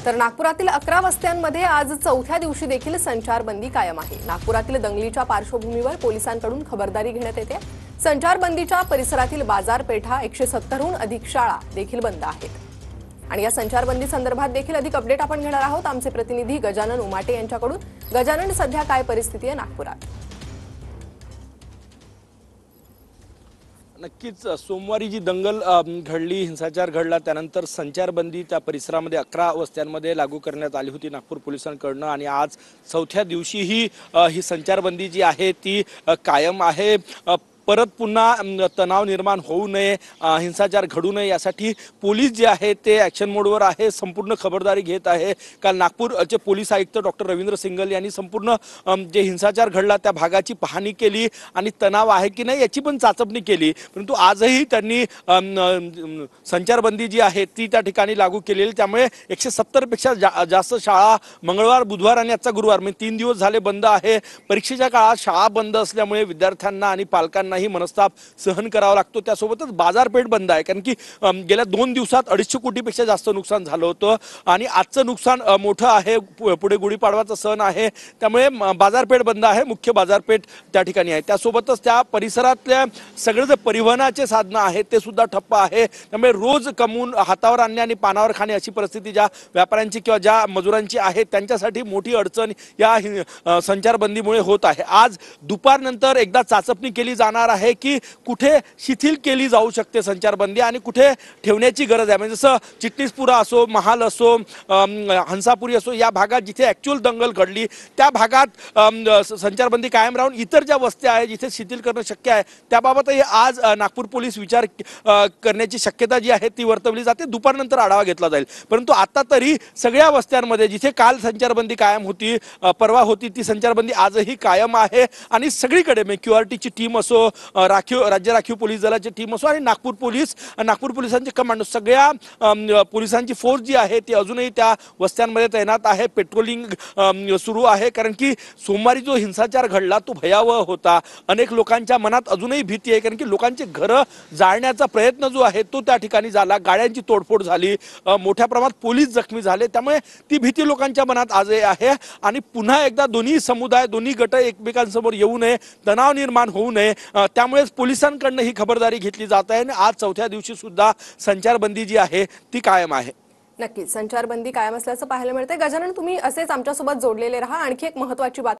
तर नागपुरातील 11 वस्त्यांमध्ये आज चौथ्या दिवशी देखील संचारबंदी कायम आहे। नागपुरातील दंगलीच्या पार्श्वभूमीवर पोलिसांकडून खबरदारी घेण्यात येते। संचारबंदीच्या परिसरातील बाजारपेठा 170हून अधिक शाळा देखील बंद आहेत। आणि या संचारबंदी संदर्भात देखील अधिक अपडेट आपण घेणार आहोत आमचे प्रतिनिधी गजानन उमाटे यांच्याकडून। गजानन, सध्या काय परिस्थिती आहे नागपुरात? नक्कीच सोमवारी जी दंगल घडली, हिंसाचार घडला, त्यानंतर संचारबंदी त्या परिसरामध्ये 11 वस्त्यांमध्ये लागू करण्यात आली होती नागपूर पोलिसांकडून। आणि आज चौथ्या दिवशीही ही संचारबंदी जी आहे ती कायम आहे। परत पुन्हा तणाव निर्माण होऊ नये, हिंसाचार घडू नये यासाठी पोलीस जे आहे ते ॲक्शन मोडवर आहे, संपूर्ण खबरदारी घेत आहे। काल नागपूरचे पोलीस आयुक्त डॉक्टर रवींद्र सिंगल यांनी संपूर्ण जे हिंसाचार घडला त्या भागाची पाहणी केली आणि तणाव आहे की नाही याची पण चाचपणी केली। परंतु आजही त्यांनी संचारबंदी जी आहे ती त्या ठिकाणी लागू केलेली, त्यामुळे 170 पेक्षा जास्त शाळा मंगळवार, बुधवार आणि आजचा गुरुवार म्हणजे 3 दिवस झाले बंद आहे। परीक्षेच्या काळात शाळा बंद असल्यामुळे विद्यार्थ्यांना आणि पालकांना ही मनस्ताप सहन करावा लागतो। त्यासोबतच बाजारपेठ बंद आहे, कारण की गेल्या 2 दिवसात 250 कोटीपेक्षा जास्त नुकसान झालं होतं आणि आजचं नुकसान मोठं आहे। पुढे गुढीपाडवाचा सण आहे, त्यामुळे बाजारपेठ बंद आहे, मुख्य बाजारपेठ त्या ठिकाणी आहे। त्यासोबतच त्या परिसरातल्या सगळे जे परिवहनाचे साधनं आहेत ते सुद्धा ठप्प आहे। त्यामुळे रोज कमवून हातावर आणणे आणि पानावर खाणे अशी परिस्थिती ज्या व्यापाऱ्यांची किंवा ज्या मजुरांची आहे त्यांच्यासाठी मोठी अडचण या संचारबंदीमुळे होत आहे। आज दुपारनंतर एकदा चाचपणी केली जाणार आहे की कुठे शिथिल केली जाऊ शकते संचारबंदी आणि कुठे ठेवण्याची गरज आहे। म्हणजे जसं चिटणीसपुरा असो, महाल असो, हंसापुरी असो, या भागात जिथे ॲक्च्युअल दंगल घडली त्या भागात संचारबंदी कायम राहून इतर ज्या वस्त्या आहेत जिथे शिथिल करणं शक्य आहे त्याबाबतही आज नागपूर पोलीस विचार करण्याची शक्यता जी आहे ती वर्तवली जाते। दुपारनंतर आढावा घेतला जाईल। परंतु आता तरी सगळ्या वस्त्यांमध्ये जिथे काल संचारबंदी कायम होती, परवा होती, ती संचारबंदी आजही कायम आहे आणि सगळीकडे QRTची टीम असो, राज्य राखीव पोलीस दलाची टीम असो आणि नागपूर पोलिसांचे कमांडो, सगळ्या पोलिसांची फोर्स जी आहे ती अजूनही त्या वस्त्यांमध्ये तैनात आहे। पेट्रोलिंग सुरू आहे, कारण की सोमवारी जो हिंसाचार घडला तो भयावह होता। अनेक लोकांच्या मनात अजूनही भीती आहे, कारण की लोकांचे घरं जाळण्याचा प्रयत्न जो आहे तो त्या ठिकाणी झाला, गाड्यांची तोडफोड झाली, मोठ्या प्रमाणात पोलीस जखमी झाले। त्यामुळे ती भीती लोकांच्या मनात आजही आहे आणि पुन्हा एकदा दोन्ही समुदाय, दोन्ही गट एकमेकांसमोर येऊ नये, तणाव निर्माण होऊ नये, त्यामुळेच पोलिसांकडून ही खबरदारी घेतली जात आहे आणि आज चौथ्या दिवशी सुद्धा संचारबंदी जी आहे ती कायम आहे। नक्कीच संचारबंदी कायम असल्याचं पाहायला मिळते। गजानन, तुम्ही असेच आमच्यासोबत जोडलेले रहा। आणखी एक महत्त्वाची बातमी